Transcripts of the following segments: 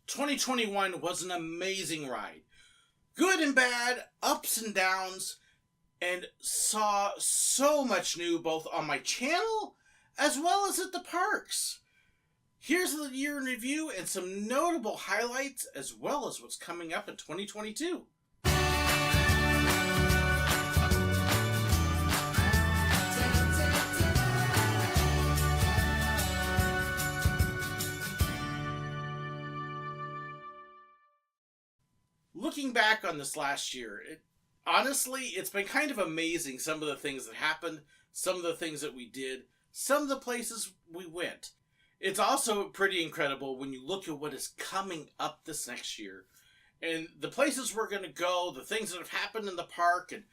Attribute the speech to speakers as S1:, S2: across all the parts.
S1: 2021 was an amazing ride. Good and bad, ups and downs, and saw so much new both on my channel as well as at the parks. Here's the year in review and some notable highlights as well as what's coming up in 2022. Looking back on this last year, honestly, it's been kind of amazing some of the things that happened, some of the things that we did, some of the places we went. It's also pretty incredible when you look at what is coming up this next year and the places we're going to go, the things that have happened in the park, and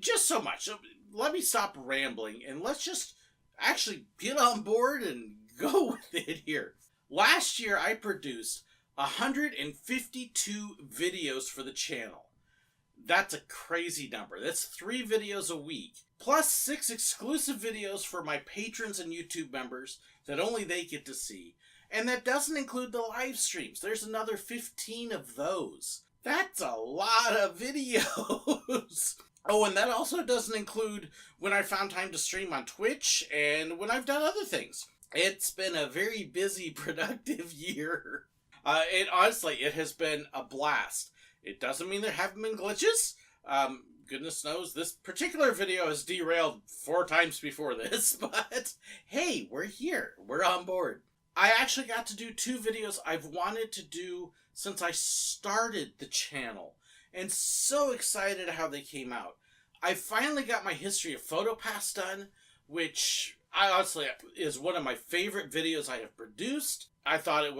S1: just so much. So let me stop rambling and let's just actually get on board and go with it here. Last year, I produced 152 videos for the channel. That's a crazy number. That's 3 videos a week, plus 6 exclusive videos for my patrons and YouTube members that only they get to see. And that doesn't include the live streams. There's another 15 of those. That's a lot of videos. Oh, and that also doesn't include when I found time to stream on Twitch and when I've done other things. It's been a very busy, productive year. Honestly, it has been a blast. It doesn't mean there haven't been glitches. Goodness knows, this particular video has derailed 4 times before this, but hey, we're here. We're on board. I actually got to do 2 videos I've wanted to do since I started the channel, and so excited how they came out. I finally got my history of PhotoPass done, which honestly is one of my favorite videos I have produced. I thought it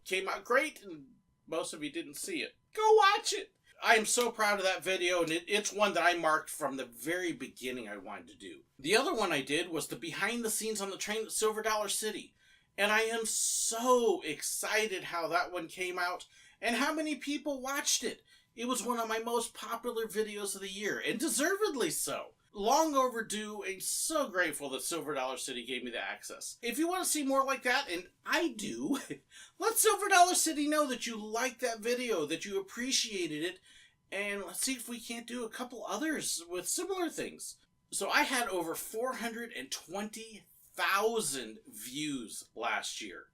S1: came out great, and most of you didn't see it. Go watch it! I am so proud of that video, and it's one that I marked from the very beginning I wanted to do. The other one I did was the behind the scenes on the train at Silver Dollar City, and I am so excited how that one came out and how many people watched it. It was one of my most popular videos of the year, and deservedly so. Long overdue, and so grateful that Silver Dollar City gave me the access. If you want to see more like that, and I do, let Silver Dollar City know that you liked that video, that you appreciated it, and let's see if we can't do a couple others with similar things. So I had over 420,000 views last year,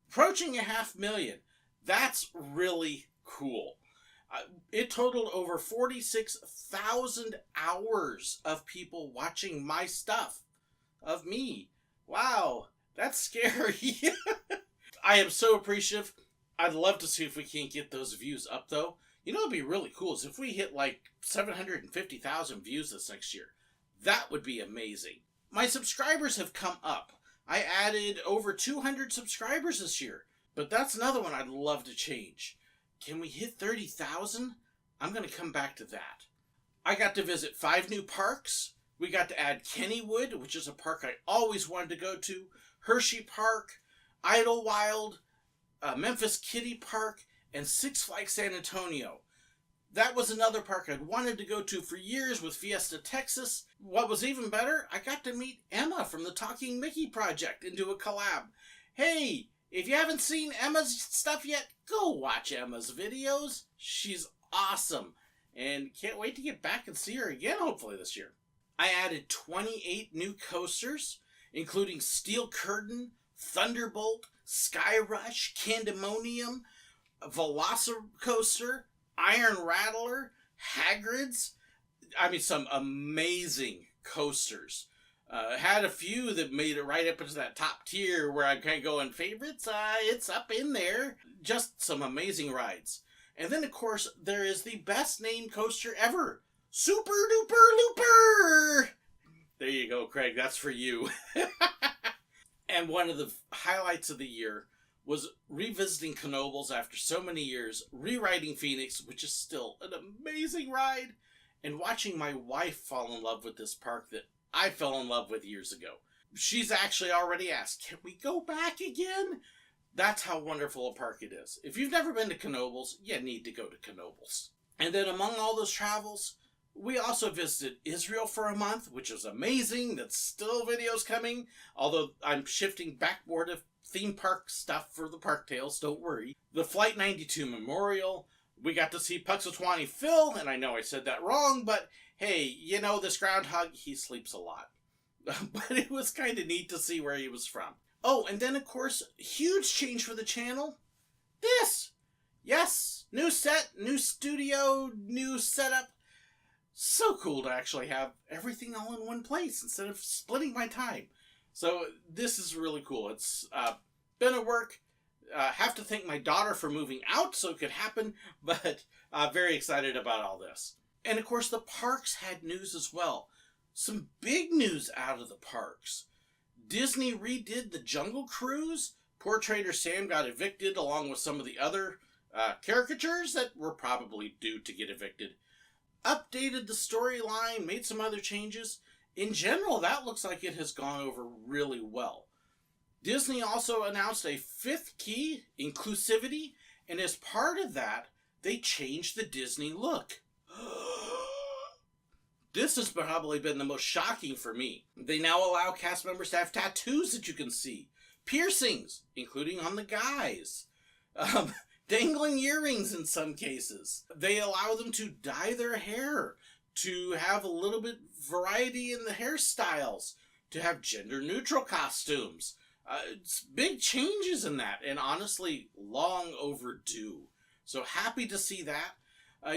S1: approaching 500,000. That's really cool. It totaled over 46,000 hours of people watching my stuff, of me. Wow, that's scary. I am so appreciative. I'd love to see if we can't get those views up, though. You know what would be really cool is if we hit like 750,000 views this next year. That would be amazing. My subscribers have come up. I added over 200 subscribers this year, but that's another one I'd love to change. Can we hit 30,000? I'm going to come back to that. I got to visit 5 new parks. We got to add Kennywood, which is a park I always wanted to go to, Hershey Park, Idlewild, Memphis Kiddie Park, and Six Flags San Antonio. That was another park I'd wanted to go to for years with Fiesta Texas. What was even better, I got to meet Emma from the Talking Mickey Project and do a collab. Hey! If you haven't seen Emma's stuff yet, go watch Emma's videos. She's awesome. And can't wait to get back and see her again, hopefully this year. I added 28 new coasters, including Steel Curtain, Thunderbolt, Sky Rush, Candemonium, Velocicoaster, Iron Rattler, Hagrid's. I mean, some amazing coasters. Had a few that made it right up into that top tier where I'm kind of going, favorites, it's up in there. Just some amazing rides. And then, of course, there is the best named coaster ever, Super Duper Looper! There you go, Craig, that's for you. And one of the highlights of the year was revisiting Knoebels after so many years, rewriting Phoenix, which is still an amazing ride, and watching my wife fall in love with this park that I fell in love with years ago. She's actually already asked, can we go back again? That's how wonderful a park it is. If you've never been to Knoebels, you need to go to Knoebels. And then among all those travels, We also visited Israel for a month, which was amazing. That's still videos coming, although I'm shifting back more to theme park stuff for the Park Tales, don't worry. The Flight 92 Memorial. We got to see Puxatawny Phil, and I know I said that wrong, but hey, you know, this groundhog, he sleeps a lot. But it was kind of neat to see where he was from. Oh, and then, of course, huge change for the channel. This! Yes, new set, new studio, new setup. So cool to actually have everything all in one place instead of splitting my time. So this is really cool. It's been a work. Have to thank my daughter for moving out so it could happen, but very excited about all this. And of course the parks had news as well. Some big news out of the parks. Disney redid the Jungle Cruise. Poor Trader Sam got evicted along with some of the other caricatures that were probably due to get evicted. Updated the storyline, made some other changes. In general, that looks like it has gone over really well. Disney also announced a fifth key, inclusivity, and as part of that, they changed the Disney look. This has probably been the most shocking for me. They now allow cast members to have tattoos that you can see. Piercings, including on the guys. Dangling earrings in some cases. They allow them to dye their hair, to have a little bit variety in the hairstyles, to have gender-neutral costumes. It's big changes in that, and honestly, long overdue. So happy to see that.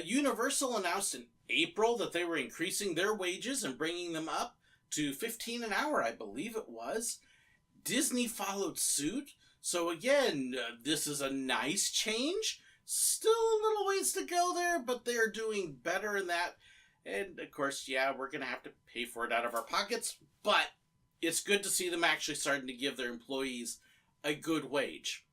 S1: Universal announced in April that they were increasing their wages and bringing them up to $15 an hour, I believe it was. Disney followed suit. So again, this is a nice change. Still a little ways to go there, but they're doing better in that. And of course, yeah, we're going to have to pay for it out of our pockets, but it's good to see them actually starting to give their employees a good wage.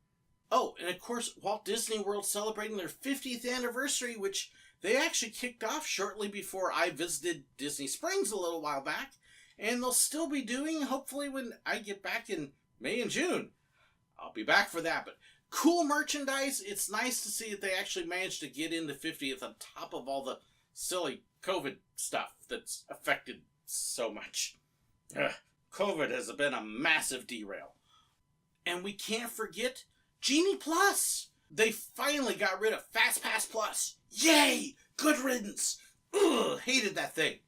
S1: Oh, and of course, Walt Disney World celebrating their 50th anniversary, which they actually kicked off shortly before I visited Disney Springs a little while back. And they'll still be doing, hopefully, when I get back in May and June. I'll be back for that, but cool merchandise. It's nice to see that they actually managed to get into 50th on top of all the silly COVID stuff that's affected so much. COVID has been a massive derail. And we can't forget Genie Plus. They finally got rid of Fast Pass Plus. Yay! Good riddance. Ugh, hated that thing.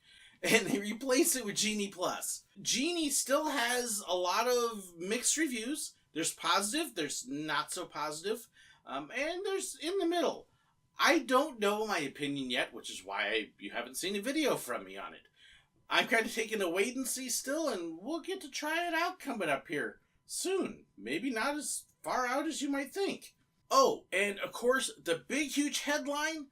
S1: And they replaced it with Genie Plus. Genie still has a lot of mixed reviews. There's positive, there's not so positive, and there's in the middle. I don't know my opinion yet, which is why you haven't seen a video from me on it. I'm kind of taking a wait and see still, and we'll get to try it out coming up here soon. Maybe not as far out as you might think. Oh, and of course, the big huge headline,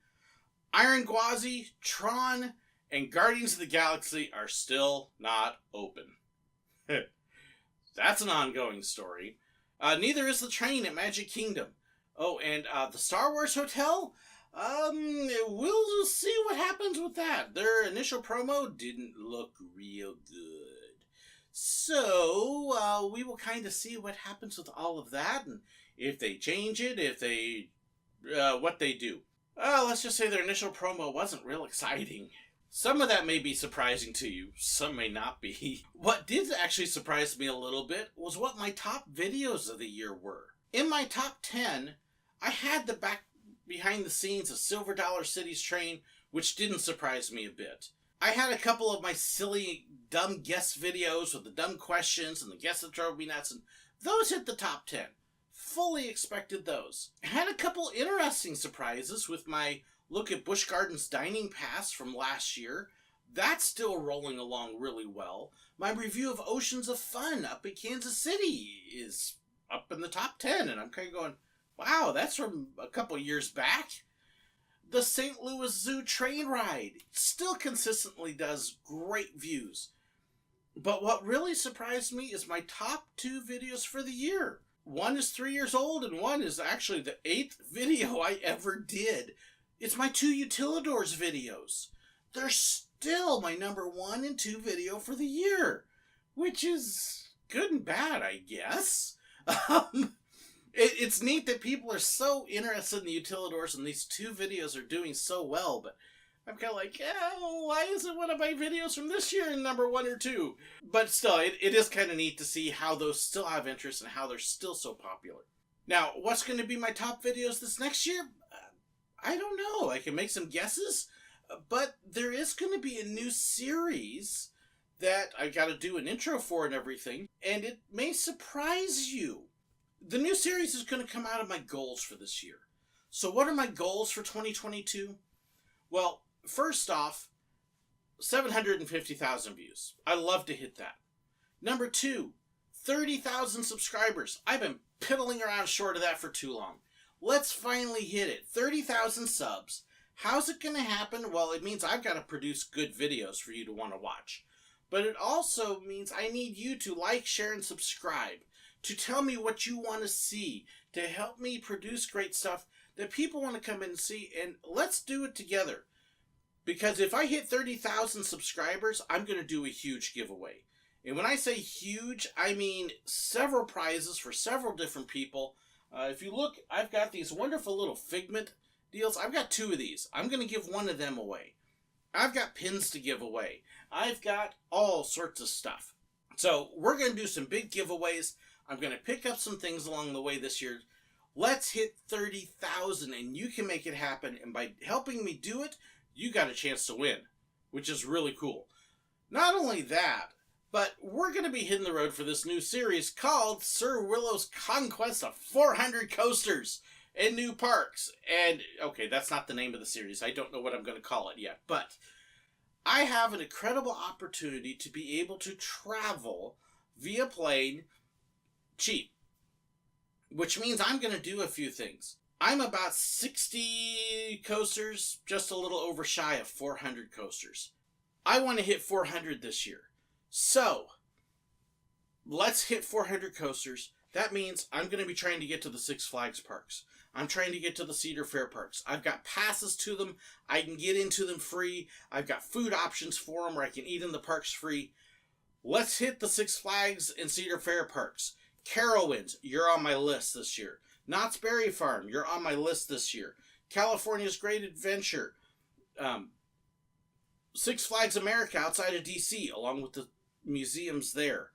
S1: Iron Gwazi, Tron, and Guardians of the Galaxy are still not open. That's an ongoing story. Neither is the train at Magic Kingdom. Oh, and the Star Wars Hotel? We'll see what happens with that. Their initial promo didn't look real good. So, we will kind of see what happens with all of that, and if they change it, if they, what they do. Let's just say their initial promo wasn't real exciting. Some of that may be surprising to you, some may not be. What did actually surprise me a little bit was what my top videos of the year were. In my top 10, I had the back behind the scenes of Silver Dollar City's train, which didn't surprise me a bit. I had a couple of my silly, dumb guest videos with the dumb questions and the guests that drove me nuts, and those hit the top 10. Fully expected those. I had a couple interesting surprises with my look at Busch Gardens Dining Pass from last year. That's still rolling along really well. My review of Oceans of Fun up in Kansas City is up in the top 10, and I'm kind of going, wow, that's from a couple years back. The St. Louis Zoo train ride still consistently does great views. But what really surprised me is my top 2 videos for the year. One is 3 years old, and one is actually the 8th video I ever did. It's my 2 Utilidors videos. They're still my number 1 and 2 video for the year, which is good and bad, I guess. It's neat that people are so interested in the Utilidors, and these 2 videos are doing so well, but I'm kind of like, why isn't one of my videos from this year in number 1 or 2? But still, it is kind of neat to see how those still have interest and how they're still so popular. Now, what's going to be my top videos this next year? I don't know. I can make some guesses, but there is going to be a new series that I got to do an intro for and everything, and it may surprise you. The new series is going to come out of my goals for this year. So what are my goals for 2022? Well, first off, 750,000 views. I love to hit that. Number 2, 30,000 subscribers. I've been piddling around short of that for too long. Let's finally hit it. 30,000 subs. How's it going to happen? Well, it means I've got to produce good videos for you to want to watch. But it also means I need you to like, share, and subscribe. To tell me what you want to see. To help me produce great stuff that people want to come in and see. And let's do it together. Because if I hit 30,000 subscribers, I'm going to do a huge giveaway. And when I say huge, I mean several prizes for several different people. If you look, I've got these wonderful little Figment deals. I've got 2 of these. I'm going to give one of them away. I've got pins to give away. I've got all sorts of stuff. So we're going to do some big giveaways. I'm going to pick up some things along the way this year. Let's hit 30,000 and you can make it happen. And by helping me do it, you got a chance to win, which is really cool. Not only that, but we're going to be hitting the road for this new series called SirWillow's Conquest of 400 Coasters and New Parks. And, okay, that's not the name of the series. I don't know what I'm going to call it yet. But I have an incredible opportunity to be able to travel via plane cheap. Which means I'm going to do a few things. I'm about 60 coasters, just a little over shy of 400 coasters. I want to hit 400 this year. So, let's hit 400 coasters. That means I'm going to be trying to get to the Six Flags parks. I'm trying to get to the Cedar Fair parks. I've got passes to them. I can get into them free. I've got food options for them where I can eat in the parks free. Let's hit the Six Flags and Cedar Fair parks. Carowinds, you're on my list this year. Knott's Berry Farm, you're on my list this year. California's Great Adventure. Six Flags America outside of D.C., along with the museums there.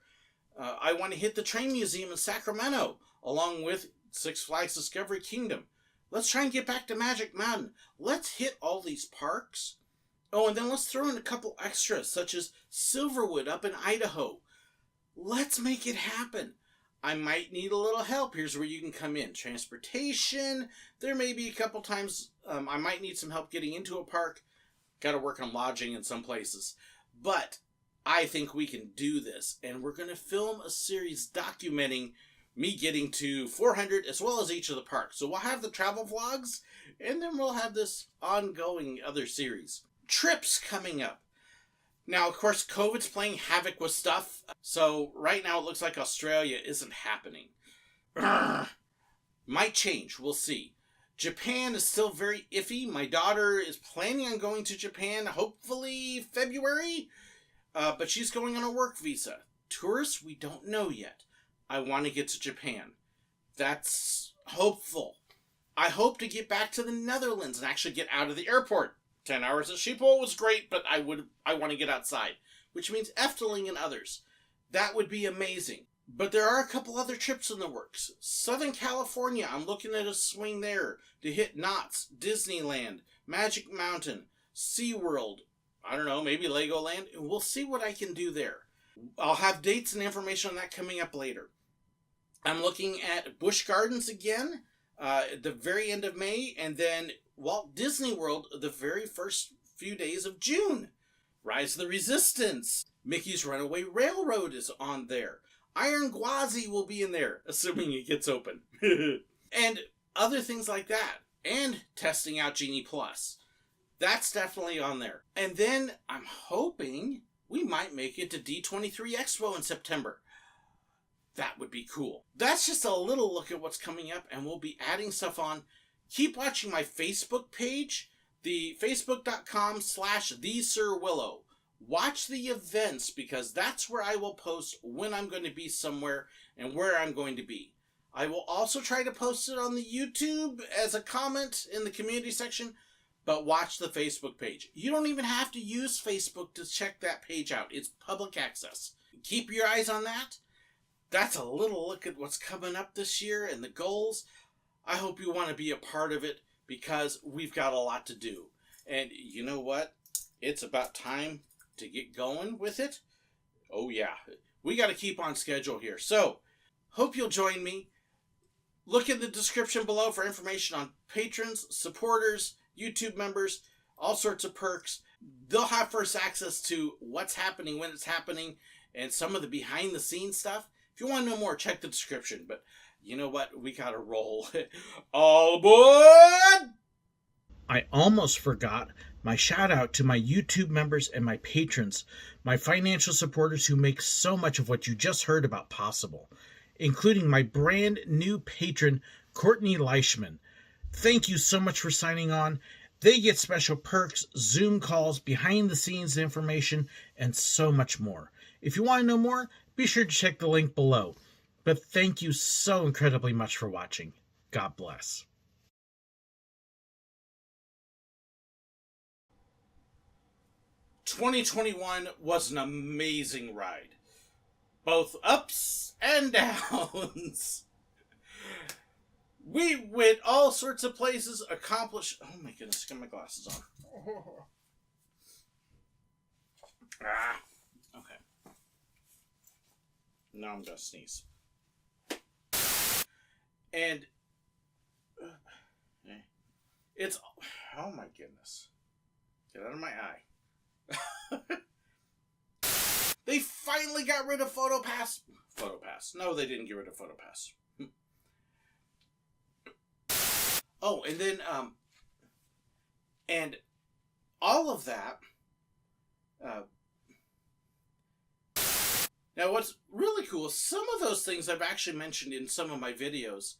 S1: I want to hit the Train Museum in Sacramento, along with Six Flags Discovery Kingdom. Let's try and get back to Magic Mountain. Let's hit all these parks. Oh, and then let's throw in a couple extras, such as Silverwood up in Idaho. Let's make it happen. I might need a little help. Here's where you can come in. Transportation. There may be a couple times I might need some help getting into a park. Got to work on lodging in some places. But I think we can do this. And we're going to film a series documenting me getting to 400 as well as each of the parks. So we'll have the travel vlogs. And then we'll have this ongoing other series. Trips coming up. Now, of course, COVID's playing havoc with stuff. So right now it looks like Australia isn't happening. Might change. We'll see. Japan is still very iffy. My daughter is planning on going to Japan, hopefully February. But she's going on a work visa. Tourists, we don't know yet. I want to get to Japan. That's hopeful. I hope to get back to the Netherlands and actually get out of the airport. 10 hours at Schiphol was great, but I want to get outside. Which means Efteling and others. That would be amazing. But there are a couple other trips in the works. Southern California, I'm looking at a swing there to hit Knott's, Disneyland, Magic Mountain, SeaWorld, I don't know, maybe Legoland. And we'll see what I can do there. I'll have dates and information on that coming up later. I'm looking at Busch Gardens again at the very end of May, and then Walt Disney World the very first few days of June. Rise of the Resistance. Mickey's Runaway Railroad is on there. Iron Gwazi will be in there, assuming it gets open. And other things like that. And testing out Genie Plus. That's definitely on there. And then I'm hoping we might make it to D23 Expo in September. That would be cool. That's just a little look at what's coming up, and we'll be adding stuff on. Keep watching my Facebook page, the facebook.com/TheSirWillow. Watch the events, because that's where I will post when I'm going to be somewhere and where I'm going to be. I will also try to post it on the YouTube as a comment in the community section, but watch the Facebook page. You don't even have to use Facebook to check that page out. It's public access. Keep your eyes on that. That's a little look at what's coming up this year and the goals. I hope you want to be a part of it because we've got a lot to do. And you know what? It's about time to get going with it. Oh yeah, we got to keep on schedule here. So, hope you'll join me. Look in the description below for information on patrons, supporters, YouTube members, all sorts of perks. They'll have first access to what's happening, when it's happening, and some of the behind the scenes stuff. If you want to know more, check the description. But you know what? We got to roll. All aboard! I almost forgot my shout out to my YouTube members and my patrons, my financial supporters who make so much of what you just heard about possible, including my brand new patron, Courtney Leishman. Thank you so much for signing on. They get special perks, Zoom calls, behind the scenes information, and so much more. If you want to know more, be sure to check the link below. But thank you so incredibly much for watching. God bless. 2021 was an amazing ride. Both ups and downs. We went all sorts of places, accomplished... Oh my goodness, get my glasses on. Okay. Now I'm going to sneeze. And... it's... Oh my goodness. Get out of my eye. They finally got rid of PhotoPass. No, they didn't get rid of PhotoPass. Oh, and then, and all of that, now what's really cool, some of those things I've actually mentioned in some of my videos,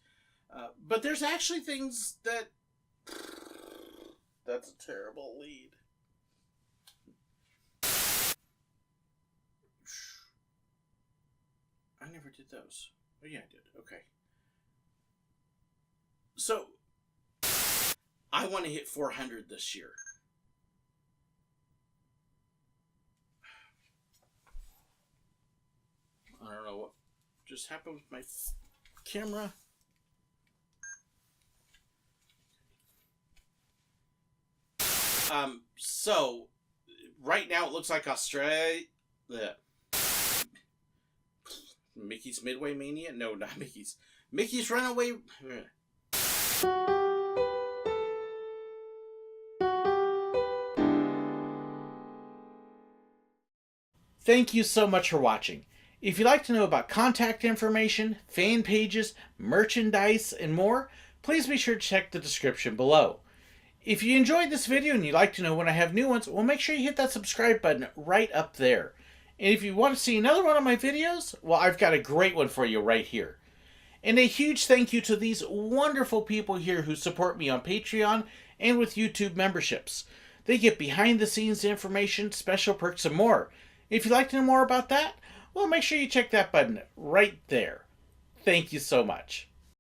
S1: but there's actually things that, that's a terrible lead. I never did those. Oh yeah, I did. Okay. So, I want to hit 400 this year. I don't know what just happened with my camera. So, right now it looks like Australia... Mickey's Midway Mania? No, not Mickey's. Mickey's Runaway... Thank you so much for watching. If you'd like to know about contact information, fan pages, merchandise, and more, please be sure to check the description below. If you enjoyed this video and you'd like to know when I have new ones, well, make sure you hit that subscribe button right up there. And if you want to see another one of my videos, well, I've got a great one for you right here. And a huge thank you to these wonderful people here who support me on Patreon and with YouTube memberships. They get behind the scenes information, special perks, and more. If you'd like to know more about that, well, make sure you check that button right there. Thank you so much.